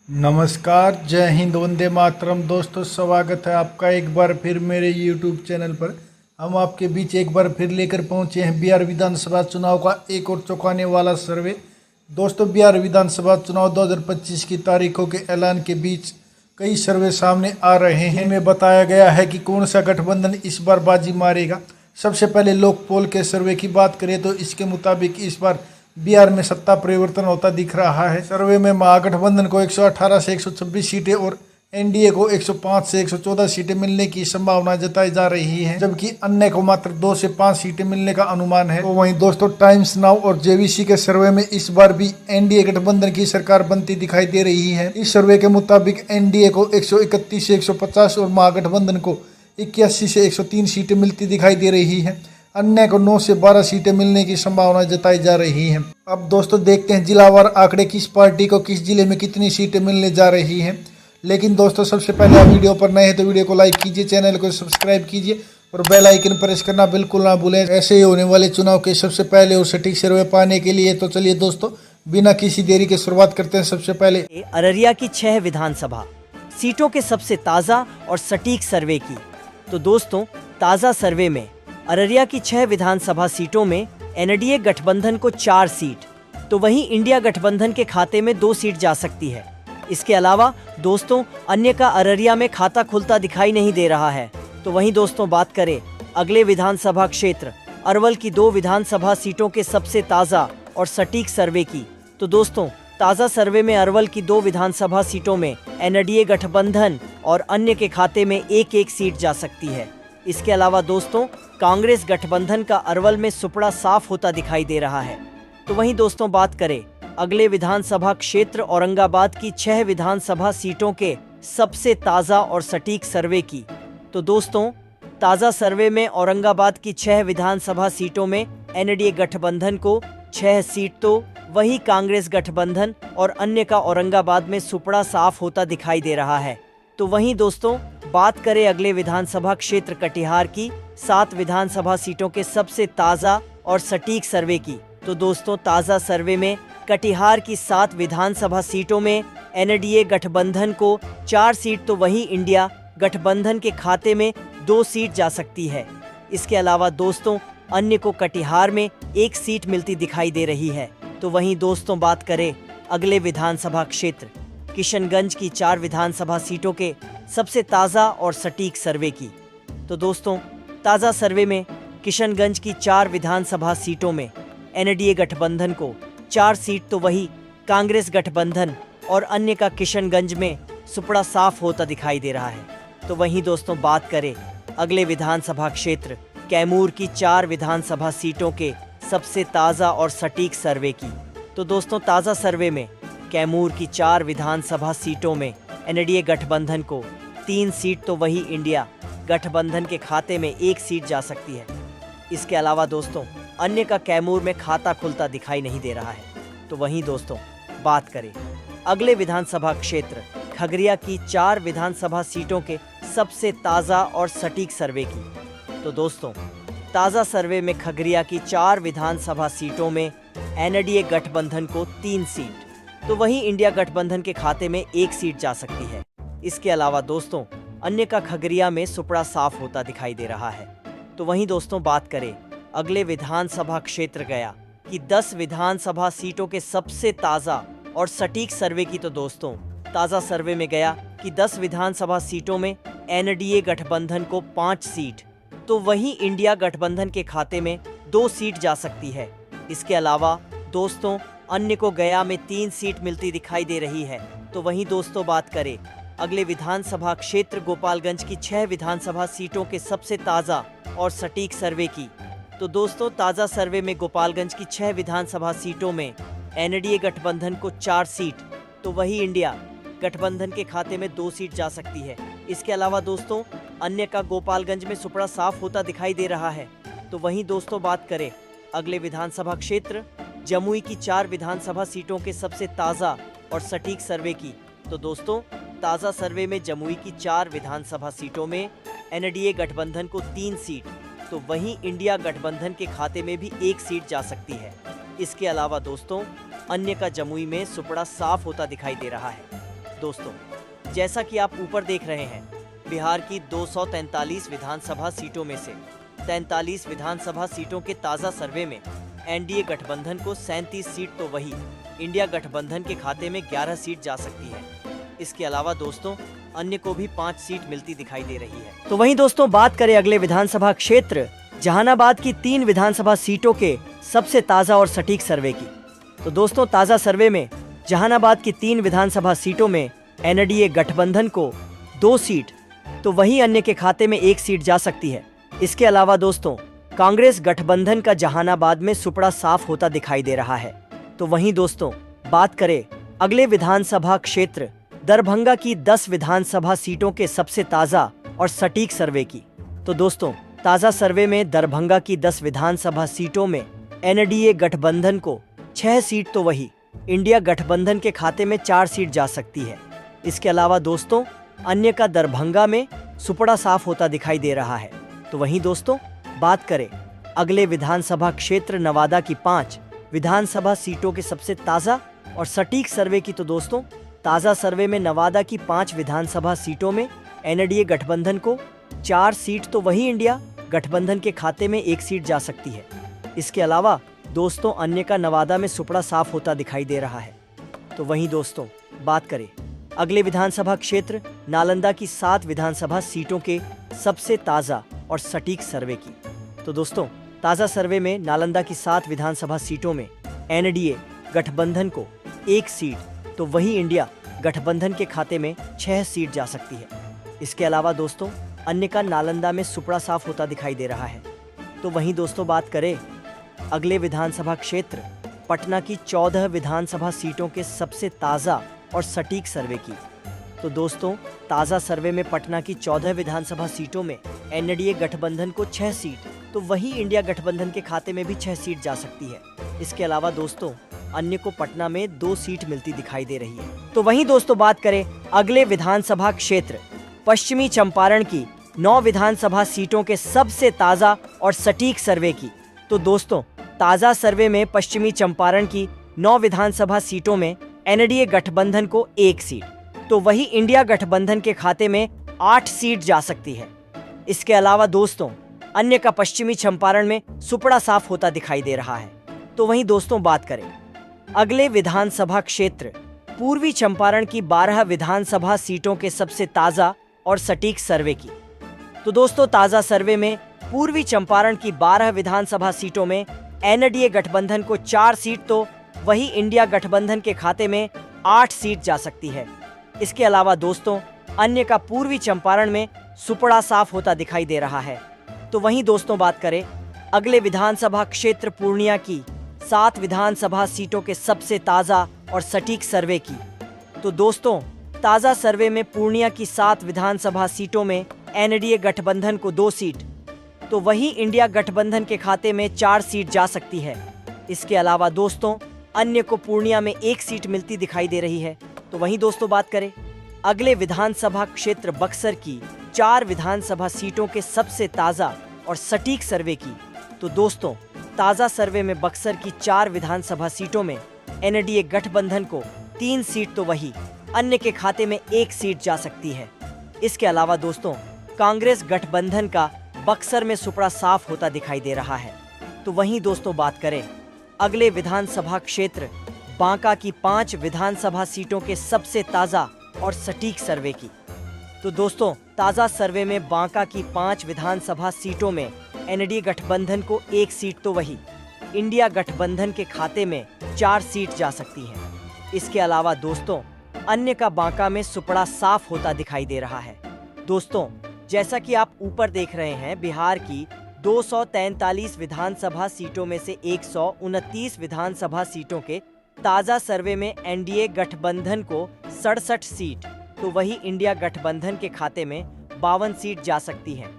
नमस्कार, जय हिंद, वंदे मातरम। दोस्तों, स्वागत है आपका एक बार फिर मेरे यूट्यूब चैनल पर। हम आपके बीच एक बार फिर लेकर पहुंचे हैं बिहार विधानसभा चुनाव का एक और चौंकाने वाला सर्वे। दोस्तों, बिहार विधानसभा चुनाव 2025 की तारीखों के ऐलान के बीच कई सर्वे सामने आ रहे हैं। इनमें बताया गया है कि कौन सा गठबंधन इस बार बाजी मारेगा। सबसे पहले लोक पोल के सर्वे की बात करें तो इसके मुताबिक इस बार बिहार में सत्ता परिवर्तन होता दिख रहा है। सर्वे में महागठबंधन को 118 से 126 सीटें और एनडीए को 105 से 114 सीटें मिलने की संभावना जताई जा रही है, जबकि अन्य को मात्र 2 से 5 सीटें मिलने का अनुमान है। तो वहीं दोस्तों, टाइम्स नाउ और जेवीसी के सर्वे में इस बार भी एनडीए गठबंधन की सरकार बनती दिखाई दे रही है। इस सर्वे के मुताबिक एनडीए को 131 से 150 और महागठबंधन को 81 से 103 सीटें मिलती दिखाई दे रही है। अन्य को 9 से 12 सीटें मिलने की संभावना जताई जा रही है। अब दोस्तों, देखते हैं जिलावार आंकड़े, किस पार्टी को किस जिले में कितनी सीटें मिलने जा रही हैं। लेकिन दोस्तों, सबसे पहले आप वीडियो पर नए हैं तो वीडियो को लाइक कीजिए, चैनल को सब्सक्राइब कीजिए और बेल आइकन प्रेस करना बिल्कुल ना भूलें। ऐसे ही होने वाले चुनाव के सबसे पहले और सटीक सर्वे पाने के लिए तो चलिए दोस्तों, बिना किसी देरी के शुरुआत करते हैं। सबसे पहले अररिया की 6 विधानसभा सीटों के सबसे ताज़ा और सटीक सर्वे की। तो दोस्तों, ताज़ा सर्वे में अररिया की 6 विधानसभा सीटों में एनडीए गठबंधन को 4 सीट, तो वहीं इंडिया गठबंधन के खाते में 2 सीट जा सकती है। इसके अलावा दोस्तों, अन्य का अररिया में खाता खुलता दिखाई नहीं दे रहा है। तो वहीं दोस्तों, बात करें अगले विधानसभा क्षेत्र अरवल की 2 विधानसभा सीटों के सबसे ताज़ा और सटीक सर्वे की। तो दोस्तों, ताज़ा सर्वे में अरवल की 2 विधानसभा सीटों में एनडीए गठबंधन और अन्य के खाते में 1-1 सीट जा सकती है। इसके अलावा दोस्तों, कांग्रेस गठबंधन का अरवल में सुपड़ा साफ होता दिखाई दे रहा है। तो वहीं दोस्तों, बात करें अगले विधानसभा क्षेत्र औरंगाबाद की 6 विधानसभा सीटों के सबसे ताज़ा और सटीक सर्वे की। तो दोस्तों, ताज़ा सर्वे में औरंगाबाद की 6 विधानसभा सीटों में एनडीए गठबंधन को 6 सीट, तो वहीं कांग्रेस गठबंधन और अन्य का औरंगाबाद में सुपड़ा साफ होता दिखाई दे रहा है। तो वहीं दोस्तों, बात करें अगले विधानसभा क्षेत्र कटिहार की 7 विधानसभा सीटों के सबसे ताज़ा और सटीक सर्वे की। तो दोस्तों, ताज़ा सर्वे में कटिहार की 7 विधानसभा सीटों में एनडीए गठबंधन को 4 सीट, तो वहीं इंडिया गठबंधन के खाते में 2 सीट जा सकती है। इसके अलावा दोस्तों, अन्य को कटिहार में 1 सीट मिलती दिखाई दे रही है। तो वहीं दोस्तों, बात करें अगले विधानसभा क्षेत्र किशनगंज की 4 विधानसभा सीटों के सबसे ताज़ा और सटीक सर्वे की। तो दोस्तों, ताज़ा सर्वे में किशनगंज की 4 विधानसभा सीटों में एनडीए गठबंधन को 4 सीट, तो वही कांग्रेस गठबंधन और अन्य का किशनगंज में सुपड़ा साफ होता दिखाई दे रहा है। तो वहीं दोस्तों, बात करें अगले विधानसभा क्षेत्र कैमूर की 4 विधानसभा सीटों के सबसे ताज़ा और सटीक सर्वे की। तो दोस्तों, ताज़ा सर्वे में कैमूर की 4 विधानसभा सीटों में एनडीए गठबंधन को 3 सीट, तो वही इंडिया गठबंधन के खाते में 1 सीट जा सकती है। इसके अलावा दोस्तों, अन्य का कैमूर में खाता खुलता दिखाई नहीं दे रहा है। तो वहीं दोस्तों, बात करें अगले विधानसभा क्षेत्र खगड़िया की 4 विधानसभा सीटों के सबसे ताज़ा और सटीक सर्वे की। तो दोस्तों, ताज़ा सर्वे में खगड़िया की 4 विधानसभा सीटों में एनडीए गठबंधन को 3 सीट, तो वहीं इंडिया गठबंधन के खाते में 1 सीट जा सकती है। इसके अलावा दोस्तों, अन्य का खगड़िया में सुपड़ा साफ होता दिखाई दे रहा है। तो वहीं दोस्तों, बात करें अगले विधानसभा क्षेत्र गया कि 10 विधानसभा सीटों के सबसे ताज़ा और सटीक सर्वे की। तो दोस्तों, ताज़ा सर्वे में गया कि 10 विधानसभा सीटों में एनडीए गठबंधन को 5 सीट, तो वहीं इंडिया गठबंधन के खाते में 2 सीट जा सकती है। इसके अलावा दोस्तों, अन्य को गया में 3 सीट मिलती दिखाई दे रही है। तो वहीं दोस्तों, बात करें अगले विधानसभा क्षेत्र गोपालगंज की 6 विधानसभा सीटों के सबसे ताज़ा और सटीक सर्वे की। तो दोस्तों, ताज़ा सर्वे में गोपालगंज की 6 विधानसभा सीटों में एनडीए गठबंधन को 4 सीट, तो वही इंडिया गठबंधन के खाते में 2 सीट जा सकती है। इसके अलावा दोस्तों, अन्य का गोपालगंज में सुपड़ा साफ होता दिखाई दे रहा है। तो वहीं दोस्तों, बात करें अगले विधानसभा क्षेत्र जमुई की 4 विधानसभा सीटों के सबसे ताज़ा और सटीक सर्वे की। तो दोस्तों, ताज़ा सर्वे में जमुई की 4 विधानसभा सीटों में एनडीए गठबंधन को 3 सीट, तो वहीं इंडिया गठबंधन के खाते में भी 1 सीट जा सकती है। इसके अलावा दोस्तों, अन्य का जमुई में सुपड़ा साफ होता दिखाई दे रहा है। दोस्तों, जैसा कि आप ऊपर देख रहे हैं, बिहार की 243 विधानसभा सीटों में से 43 विधानसभा सीटों के ताज़ा सर्वे में एनडीए गठबंधन को 37 सीट तो वही इंडिया गठबंधन के खाते में 11 सीट जा सकती है। इसके अलावा दोस्तों अन्य को भी 5 सीट मिलती दिखाई दे रही है। तो वहीं दोस्तों बात करें अगले विधानसभा क्षेत्र जहानाबाद की 3 विधानसभा सीटों के सबसे ताज़ा और सटीक सर्वे की। तो दोस्तों ताज़ा सर्वे में जहानाबाद की 3 विधानसभा सीटों में एनडीए गठबंधन को 2 सीट तो वहीं अन्य के खाते में 1 सीट जा सकती है। इसके अलावा दोस्तों कांग्रेस गठबंधन का जहानाबाद में सुपड़ा साफ होता दिखाई दे रहा है। तो वहीं दोस्तों बात करें अगले विधानसभा क्षेत्र दरभंगा की 10 विधानसभा सीटों के सबसे ताज़ा और सटीक सर्वे की। तो दोस्तों ताज़ा सर्वे में दरभंगा की 10 विधानसभा सीटों में एनडीए गठबंधन को 6 सीट तो वही इंडिया गठबंधन के खाते में 4 सीट जा सकती है। इसके अलावा दोस्तों अन्य का दरभंगा में सुपड़ा साफ होता दिखाई दे रहा है। तो वहीं दोस्तों बात करें अगले विधानसभा क्षेत्र नवादा की 5 विधानसभा सीटों के सबसे ताज़ा और सटीक सर्वे की। तो दोस्तों ताज़ा सर्वे में नवादा की 5 विधानसभा सीटों में एनडीए गठबंधन को 4 सीट तो वही इंडिया गठबंधन के खाते में 1 सीट जा सकती है। इसके अलावा दोस्तों अन्य का नवादा में सुपड़ा साफ होता दिखाई दे रहा है। तो वहीं दोस्तों बात करें अगले विधानसभा क्षेत्र नालंदा की 7 विधानसभा सीटों के सबसे ताज़ा और सटीक सर्वे की। तो दोस्तों ताज़ा सर्वे में नालंदा की 7 विधानसभा सीटों में एनडीए गठबंधन को 1 सीट तो वही इंडिया गठबंधन के खाते में 6 सीट जा सकती है। इसके अलावा दोस्तों अन्य का नालंदा में सुपड़ा साफ होता दिखाई दे रहा है। तो वहीं दोस्तों बात करें अगले विधानसभा क्षेत्र पटना की 14 विधानसभा सीटों के सबसे ताज़ा और सटीक सर्वे की। तो दोस्तों ताज़ा सर्वे में पटना की 14 विधानसभा सीटों में एनडीए गठबंधन को 6 सीट तो वही इंडिया गठबंधन के खाते में भी 6 सीट जा सकती है। इसके अलावा दोस्तों अन्य को पटना में 2 सीट मिलती दिखाई दे रही है। तो वहीं दोस्तों बात करें अगले विधानसभा क्षेत्र पश्चिमी चंपारण की 9 विधानसभा सीटों के सबसे ताज़ा और सटीक सर्वे की। तो दोस्तों ताज़ा सर्वे में पश्चिमी चंपारण की 9 विधानसभा सीटों में एनडीए गठबंधन को 1 सीट तो वही इंडिया गठबंधन के खाते में 8 सीट जा सकती है। इसके अलावा दोस्तों अन्य का पश्चिमी चंपारण में सुपड़ा साफ होता दिखाई दे रहा है। तो वहीं दोस्तों बात करें अगले विधानसभा क्षेत्र पूर्वी चंपारण की 12 विधानसभा सीटों के सबसे ताज़ा और सटीक सर्वे की। तो दोस्तों ताज़ा सर्वे में पूर्वी चंपारण की 12 विधानसभा सीटों में एनडीए गठबंधन को 4 सीट तो वही इंडिया गठबंधन के खाते में 8 सीट जा सकती है। इसके अलावा दोस्तों अन्य का पूर्वी चंपारण में सुपड़ा साफ होता दिखाई दे रहा है। तो वहीं दोस्तों बात करें अगले विधानसभा क्षेत्र पूर्णिया की 7 विधानसभा सीटों के सबसे ताज़ा और सटीक सर्वे की। तो दोस्तों ताज़ा सर्वे में पूर्णिया की 7 विधानसभा सीटों में एनडीए गठबंधन को 2 सीट तो वही इंडिया गठबंधन के खाते में 4 सीट जा सकती है। इसके अलावा दोस्तों अन्य को पूर्णिया में 1 सीट मिलती दिखाई दे रही है। तो वहीं दोस्तों बात करें अगले विधानसभा क्षेत्र बक्सर की 4 विधानसभा सीटों के सबसे ताज़ा और सटीक सर्वे की। तो दोस्तों ताज़ा सर्वे में बक्सर की 4 विधानसभा सीटों में एनडीए गठबंधन को 3 सीट तो वही अन्य के खाते में 1 सीट जा सकती है। इसके अलावा दोस्तों कांग्रेस गठबंधन का बक्सर में सुपड़ा साफ होता दिखाई दे रहा है। तो वहीं दोस्तों बात करें अगले विधानसभा क्षेत्र बांका की 5 विधानसभा सीटों के सबसे ताज़ा और सटीक सर्वे की। तो दोस्तों ताज़ा सर्वे में बांका की 5 विधानसभा सीटों में एनडीए गठबंधन को 1 सीट तो वही इंडिया गठबंधन के खाते में 4 सीट जा सकती है। इसके अलावा दोस्तों अन्य का बांका में सुपड़ा साफ होता दिखाई दे रहा है। दोस्तों जैसा कि आप ऊपर देख रहे हैं बिहार की 243 विधानसभा सीटों में से 129 विधानसभा सीटों के ताज़ा सर्वे में एनडीए गठबंधन को 67 सीट तो वही इंडिया गठबंधन के खाते में 52 सीट जा सकती है।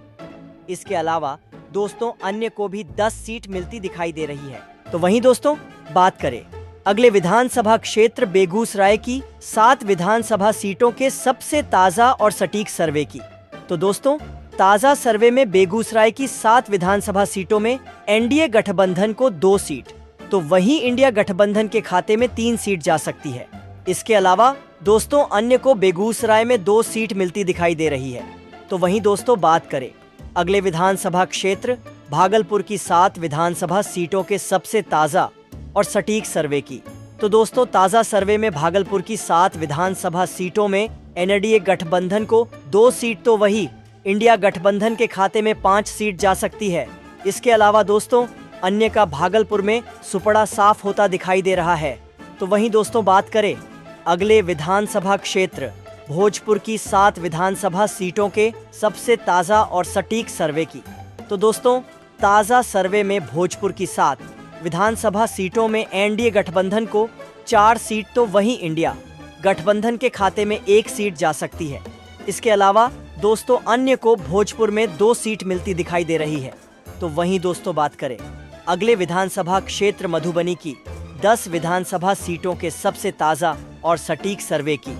इसके अलावा दोस्तों अन्य को भी 10 सीट मिलती दिखाई दे रही है। तो वहीं दोस्तों बात करें अगले विधानसभा क्षेत्र बेगूसराय की 7 विधानसभा सीटों के सबसे ताज़ा और सटीक सर्वे की। तो दोस्तों ताज़ा सर्वे में बेगूसराय की 7 विधानसभा सीटों में एनडीए गठबंधन को 2 सीट तो वहीं इंडिया गठबंधन के खाते में 3 सीट जा सकती है। इसके अलावा दोस्तों अन्य को बेगूसराय में 2 सीट मिलती दिखाई दे रही है। तो वहीं दोस्तों बात करें अगले विधानसभा क्षेत्र भागलपुर की 7 विधानसभा सीटों के सबसे ताजा और सटीक सर्वे की। तो दोस्तों ताजा सर्वे में भागलपुर की 7 विधानसभा सीटों में एनडीए गठबंधन को 2 सीट तो वही इंडिया गठबंधन के खाते में 5 सीट जा सकती है। इसके अलावा दोस्तों अन्य का भागलपुर में सुपड़ा साफ होता दिखाई दे रहा है। तो वहीं दोस्तों बात करें अगले विधानसभा क्षेत्र भोजपुर की 7 विधानसभा सीटों के सबसे ताजा और सटीक सर्वे की। तो दोस्तों ताजा सर्वे में भोजपुर की 7 विधानसभा सीटों में एनडीए गठबंधन को 4 सीट तो वहीं इंडिया गठबंधन के खाते में 1 सीट जा सकती है। इसके अलावा दोस्तों अन्य को भोजपुर में 2 सीट मिलती दिखाई दे रही है। तो वहीं दोस्तों बात करें अगले विधानसभा क्षेत्र मधुबनी की 10 विधानसभा सीटों के सबसे ताजा और सटीक सर्वे की।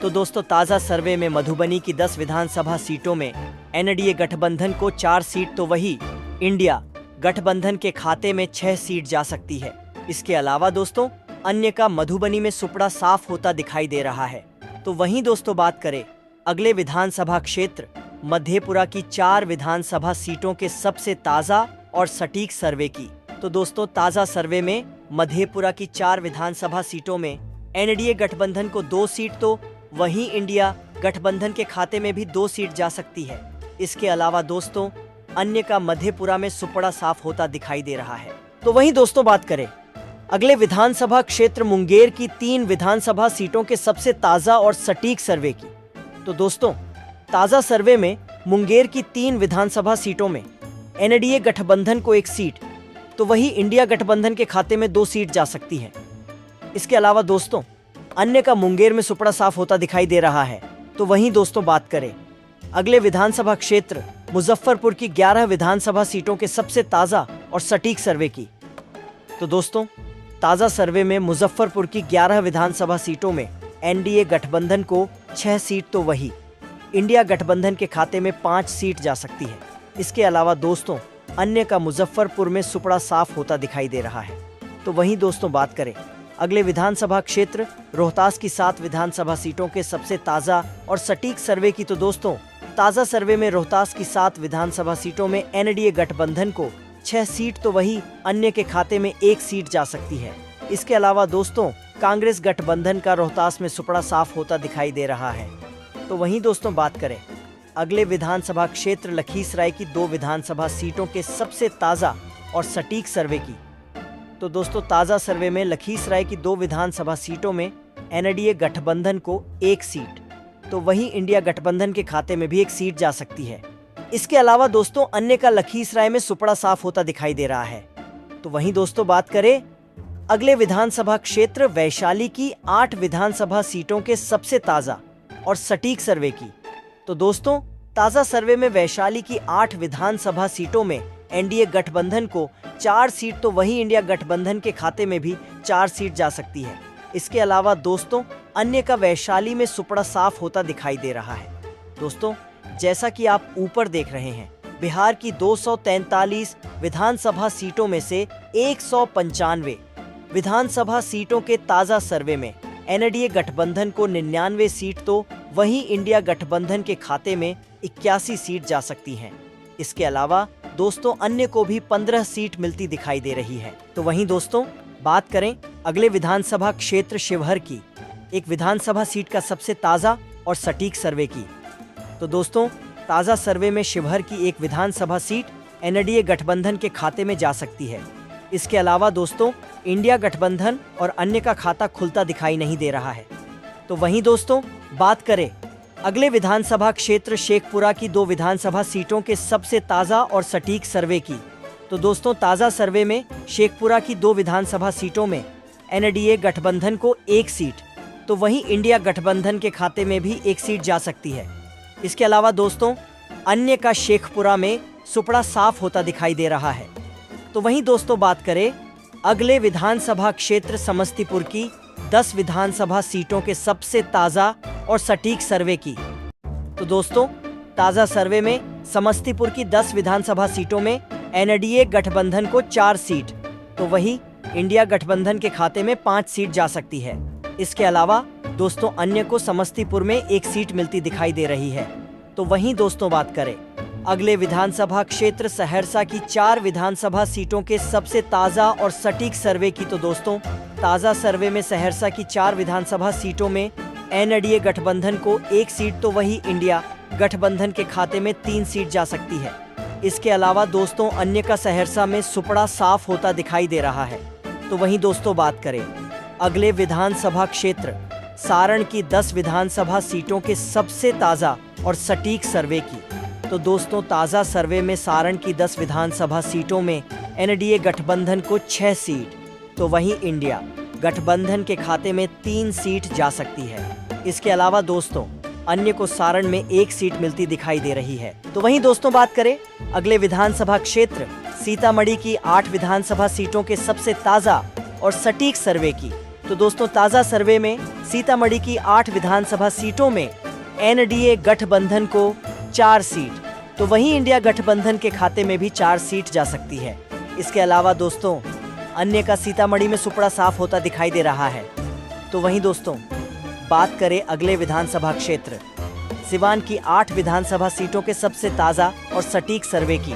तो दोस्तों ताजा सर्वे में मधुबनी की 10 विधानसभा सीटों में एनडीए गठबंधन को 4 सीट तो वही इंडिया गठबंधन के खाते में 6 सीट जा सकती है। इसके अलावा दोस्तों अन्य का मधुबनी में सुपड़ा साफ होता दिखाई दे रहा है। तो वहीं दोस्तों बात करें अगले विधानसभा क्षेत्र मधेपुरा की 4 विधानसभा सीटों के सबसे ताजा और सटीक सर्वे की। तो दोस्तों ताजा सर्वे में मधेपुरा की 4 विधानसभा सीटों में एनडीए गठबंधन को 2 सीट तो वहीं इंडिया गठबंधन के खाते में भी 2 सीट जा सकती है। इसके अलावा दोस्तों अन्य का मधेपुरा में सुपड़ा साफ होता दिखाई दे रहा है। तो वहीं दोस्तों बात करें अगले विधानसभा क्षेत्र मुंगेर की 3 विधानसभा सीटों के सबसे ताजा और सटीक सर्वे की। तो दोस्तों ताजा सर्वे में मुंगेर की 3 विधानसभा सीटों में एनडीए गठबंधन को 1 सीट तो वही इंडिया गठबंधन के खाते में 2 सीट जा सकती है। इसके अलावा दोस्तों अन्य का मुंगेर में सुपड़ा साफ होता दिखाई दे रहा है। तो वहीं दोस्तों बात करें अगले विधानसभा क्षेत्र मुजफ्फरपुर की 11 विधानसभा सीटों के सबसे ताजा और सटीक सर्वे की। तो दोस्तों ताजा सर्वे में मुजफ्फरपुर की 11 विधानसभा सीटों में एनडीए गठबंधन को 6 सीट तो वही इंडिया गठबंधन के खाते में 5 सीट जा सकती है। इसके अलावा दोस्तों अन्य का मुजफ्फरपुर में सुपड़ा साफ होता दिखाई दे रहा है। तो वहीं दोस्तों बात करें अगले विधानसभा क्षेत्र रोहतास की 7 विधानसभा सीटों के सबसे ताजा और सटीक सर्वे की। तो दोस्तों ताजा सर्वे में रोहतास की 7 विधानसभा सीटों में एनडीए गठबंधन को 6 सीट तो वही अन्य के खाते में 1 सीट जा सकती है। इसके अलावा दोस्तों कांग्रेस गठबंधन का रोहतास में सुपड़ा साफ होता दिखाई दे रहा है। तो वहीं दोस्तों बात करें अगले विधानसभा क्षेत्र लखीसराय की 2 विधानसभा सीटों के सबसे ताजा और सटीक सर्वे की। तो दोस्तों ताजा सर्वे में लखीसराय की 2 विधानसभा सीटों में एनडीए गठबंधन को 1 सीट तो वहीं इंडिया गठबंधन के खाते में भी 1 सीट जा सकती है। इसके अलावा दोस्तों अन्य का लखीसराय में सुपड़ा साफ होता दिखाई दे रहा है। तो वहीं दोस्तों बात करें अगले विधानसभा क्षेत्र वैशाली की 8 विधानसभा सीटों के सबसे ताजा और सटीक सर्वे की। तो दोस्तों ताजा सर्वे में वैशाली की 8 विधानसभा सीटों में एनडीए गठबंधन को 4 सीट तो वहीं इंडिया गठबंधन के खाते में भी 4 सीट जा सकती है। इसके अलावा दोस्तों अन्य का वैशाली में सुपड़ा साफ होता दिखाई दे रहा है। दोस्तों जैसा कि आप ऊपर देख रहे हैं बिहार की 243 विधानसभा सीटों में से 195 विधानसभा सीटों के ताजा सर्वे में एनडीए गठबंधन को 99 सीट तो वहीं इंडिया गठबंधन के खाते में 81 सीट जा सकती हैं। इसके अलावा दोस्तों अन्य को भी 15 सीट मिलती दिखाई दे रही है। तो वहीं दोस्तों बात करें अगले विधानसभा क्षेत्र शिवहर की एक विधानसभा सीट का सबसे ताजा और सटीक सर्वे की। तो दोस्तों ताजा सर्वे में शिवहर की एक विधानसभा सीट एनडीए गठबंधन के खाते में जा सकती है। इसके अलावा दोस्तों इंडिया गठबंधन और अन्य का खाता खुलता दिखाई नहीं दे रहा है। तो वहीं दोस्तों बात करें अगले विधानसभा क्षेत्र शेखपुरा की 2 विधानसभा सीटों के सबसे ताजा और सटीक सर्वे की। तो दोस्तों ताजा सर्वे में शेखपुरा की 2 विधानसभा सीटों में एनडीए गठबंधन को 1 सीट तो वहीं इंडिया गठबंधन के खाते में भी 1 सीट जा सकती है। इसके अलावा दोस्तों अन्य का शेखपुरा में सुपड़ा साफ होता दिखाई दे रहा है। तो वहीं दोस्तों बात करें अगले विधानसभा क्षेत्र समस्तीपुर की 10 विधानसभा सीटों के सबसे ताजा और सटीक सर्वे की। तो दोस्तों ताजा सर्वे में समस्तीपुर की 10 विधानसभा सीटों में एनडीए गठबंधन को 4 सीट तो वहीं इंडिया गठबंधन के खाते में 5 सीट जा सकती है। इसके अलावा दोस्तों अन्य को समस्तीपुर में एक सीट मिलती दिखाई दे रही है। तो वहीं दोस्तों बात करें अगले विधानसभा क्षेत्र सहरसा की 4 विधानसभा सीटों के सबसे ताज़ा और सटीक सर्वे की, तो दोस्तों ताज़ा सर्वे में सहरसा की 4 विधानसभा सीटों में एनडीए गठबंधन को 1 सीट तो वहीं इंडिया गठबंधन के खाते में 3 सीट जा सकती है। इसके अलावा दोस्तों अन्य का सहरसा में सुपड़ा साफ होता दिखाई दे रहा है। तो वहीं दोस्तों बात करें अगले विधानसभा क्षेत्र सारण की 10 विधानसभा सीटों के सबसे ताज़ा और सटीक सर्वे की, तो दोस्तों ताज़ा सर्वे में सारण की 10 विधानसभा सीटों में एनडीए गठबंधन को 6 सीट तो वहीं इंडिया गठबंधन के खाते में 3 सीट जा सकती है। इसके अलावा दोस्तों अन्य को सारण में 1 सीट मिलती दिखाई दे रही है। तो वहीं दोस्तों बात करें अगले विधानसभा क्षेत्र सीतामढ़ी की 8 विधानसभा सीटों के सबसे ताज़ा और सटीक सर्वे की, तो दोस्तों ताज़ा सर्वे में सीतामढ़ी की 8 विधानसभा सीटों में एनडीए गठबंधन को 4 सीट तो वहीं इंडिया गठबंधन के खाते में भी 4 सीट जा सकती है। इसके अलावा दोस्तों अन्य का सीतामढ़ी में सुपड़ा साफ होता दिखाई दे रहा है। तो वहीं दोस्तों बात करें अगले विधानसभा क्षेत्र सिवान की 8 विधानसभा सीटों के सबसे ताज़ा और सटीक सर्वे की,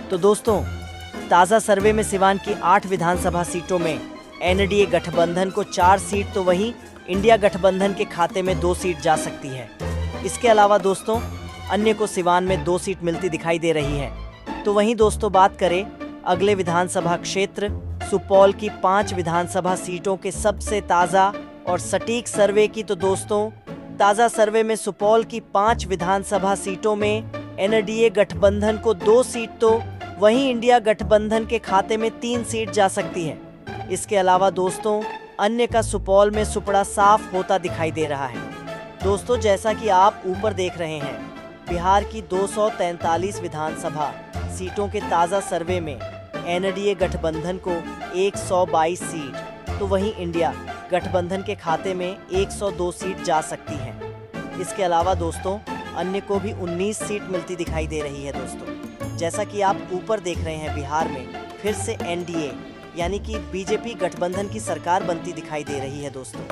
तो दोस्तों ताज़ा सर्वे में सिवान की 8 विधानसभा सीटों में एनडीए गठबंधन को 4 सीट तो वहीं इंडिया गठबंधन के खाते में 2 सीट जा सकती है। इसके अलावा दोस्तों अन्य को सिवान में 2 सीट मिलती दिखाई दे रही है। तो वहीं दोस्तों बात करें अगले विधानसभा क्षेत्र सुपौल की 5 विधानसभा सीटों के सबसे ताज़ा और सटीक सर्वे की, तो दोस्तों ताज़ा सर्वे में सुपौल की 5 विधानसभा सीटों में एनडीए गठबंधन को 2 सीट तो वहीं इंडिया गठबंधन के खाते में 3 सीट जा सकती है। इसके अलावा दोस्तों अन्य का सुपौल में सुपड़ा साफ होता दिखाई दे रहा है। दोस्तों जैसा कि आप ऊपर देख रहे हैं बिहार की 243 विधानसभा सीटों के ताज़ा सर्वे में एनडीए गठबंधन को 122 सीट तो वहीं इंडिया गठबंधन के खाते में 102 सीट जा सकती है। इसके अलावा दोस्तों अन्य को भी 19 सीट मिलती दिखाई दे रही है। दोस्तों जैसा कि आप ऊपर देख रहे हैं बिहार में फिर से एनडीए यानी कि बीजेपी गठबंधन की सरकार बनती दिखाई दे रही है। दोस्तों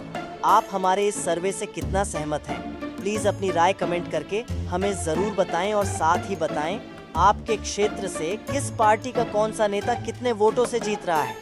आप हमारे इस सर्वे से कितना सहमत हैं? प्लीज़ अपनी राय कमेंट करके हमें ज़रूर बताएं और साथ ही बताएं आपके क्षेत्र से किस पार्टी का कौन सा नेता कितने वोटों से जीत रहा है।